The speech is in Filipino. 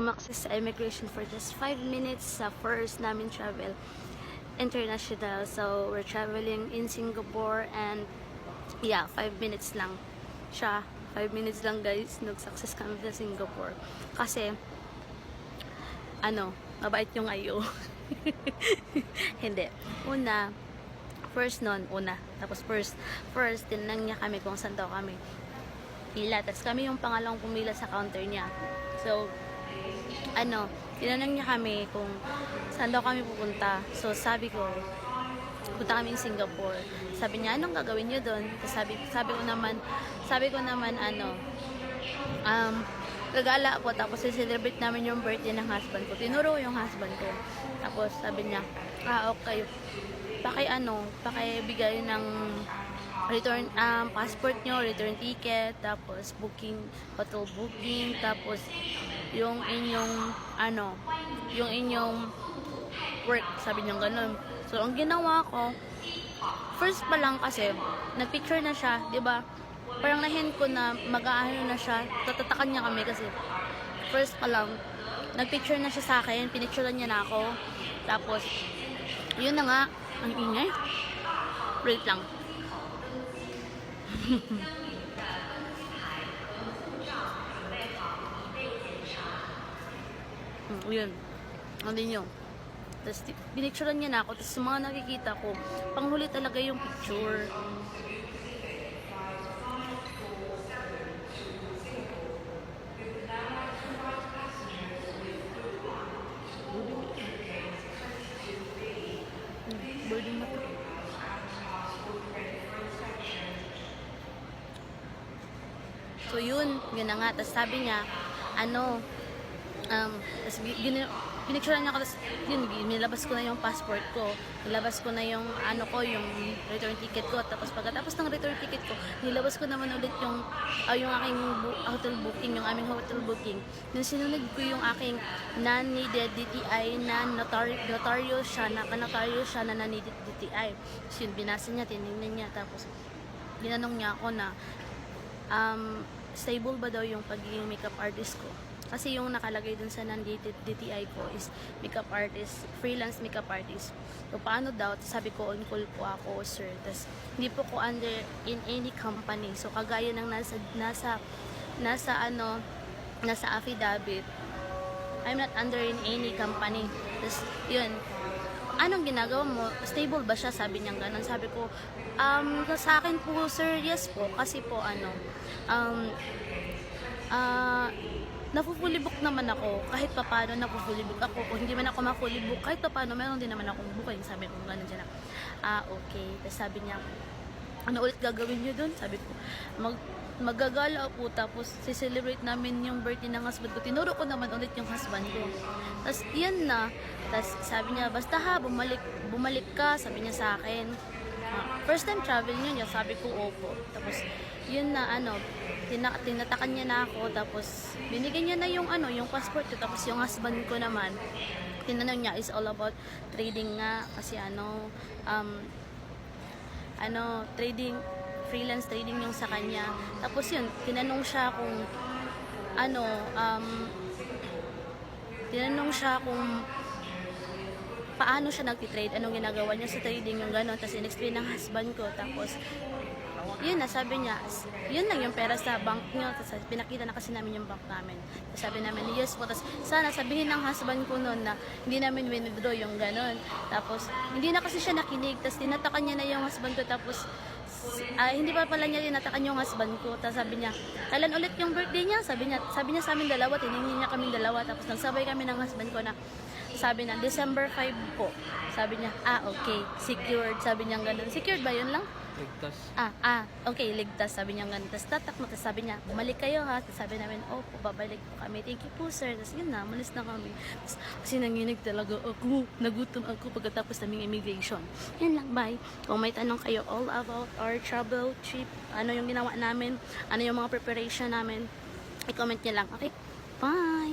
umaksess sa immigration for just 5 minutes sa first namin travel international. So we're traveling in Singapore and yeah, 5 minutes lang siya. 5 minutes lang guys, nag-success kami sa Singapore. Kasi mabait yung ayo. Hindi. First, tinanong niya kami kung saan daw kami pila. Tapos kami yung pangalawang pumila sa counter niya. So, tinanong niya kami kung saan daw kami pupunta. So, sabi ko, punta kami in Singapore. Sabi niya, anong gagawin niyo doon? Sabi ko naman, gagala po. Tapos, celebrate namin yung birthday ng husband ko. Tinuro ko yung husband ko. Tapos, sabi niya, okay. Pakibigay ng return passport nyo, return ticket, tapos hotel booking, tapos yung inyong work, sabi niya ganun. So ang ginawa ko, first pa lang kasi nagpicture na siya, 'di ba? Parang nahin ko na mag-aano na siya, tatatakan niya kami kasi first pa lang nagpicture na siya sa akin, pinicturean niya na ako. Tapos yun na nga, ang ingay. Wait lang. Yun. Hindi nyo. Tapos, pinicturean niya na ako. Tapos, sa mga nakikita ko, panghuli talaga yung picture. Boarding na to. So, yun na nga. Tapos, sabi niya, tapos, pinicturean niya ako, tapos, yun, nilabas ko na yung passport ko. Nilabas ko na yung, yung return ticket ko. Tapos, pagkatapos ng return ticket ko, nilabas ko naman ulit yung aking hotel booking, yung aming hotel booking. Nung sinunod ko yung aking non-needed DTI na notario siya na non-needed DTI. So, yun, binasa niya, tinignan niya. Tapos, ginanong niya ako na, stable ba daw yung pagiging makeup artist ko? Kasi yung nakalagay dun sa non-dated DTI ko is makeup artist, freelance makeup artist. So, paano daw? Sabi ko, on call po ako, sir. Tapos, hindi po ko under in any company. So, kagaya ng nasa affidavit, I'm not under in any company. Tapos, yun. Anong ginagawa mo? Stable ba siya? Sabi niya ganun. Sabi ko, sa akin po, sir, yes po. Kasi po, na-fully book naman ako. Kahit paano na-fully book ako. Kung hindi man ako ma-fully book, kahit paano, meron din naman akong booking. Sabi ko, ganun dyan. Okay. Tapos sabi niya, ano ulit gagawin niyo dun? Sabi ko, magagala po. Tapos, celebrate namin yung birthday ng husband ko. Tinuro ko naman ulit yung husband ko. Tapos, yan na. Tapos, sabi niya, basta bumalik ka. Sabi niya sa akin. First time travel niya, sabi ko, opo. Tapos, yun na, tinatakan niya na ako. Tapos, binigyan niya na yung passport ko. Tapos, yung husband ko naman, tinanong niya, is all about trading nga. Kasi, freelance trading yung sa kanya. Tapos, yun, tinanong siya kung paano siya nagtitrade, anong ginagawa niya sa trading, yung gano'n. Tapos, in-explain ng husband ko. Tapos, yun na, sabi niya, yun lang yung pera sa bank niyo. Tapos, pinakita na kasi namin yung bank namin. Tapos, sabi namin, yes po. Tapos, sana sabihin ng husband ko noon na hindi namin withdraw yung gano'n. Tapos, hindi na kasi siya nakinig. Tapos, tinatakan niya na yung husband ko. Tapos, hindi pa pala niya tinatakan yung husband ko. Tapos, sabi niya, kailan ulit yung birthday niya? Sabi niya sa amin dalawa, tiningin niya kami dalawa. Tapos, nagsabay kami ng husband ko na, sabi na, December 5 po. Sabi niya, okay, secured. Sabi niya gano'n. Secured ba yun lang? Ligtas. Okay, ligtas. Sabi niya gano'n. Tapos tatakmo. Tapos sabi niya, bumalik kayo ha. Tapos sabi namin, opo, babalik po kami. Thank you po, sir. Tapos yun na, malis na kami. Tapos, kasi nanginig talaga ako. Nagutom ako pagkatapos naming immigration. Yan lang, bye. Kung may tanong kayo all about our travel trip, ano yung ginawa namin, ano yung mga preparation namin, i-comment niyo lang. Okay? Bye!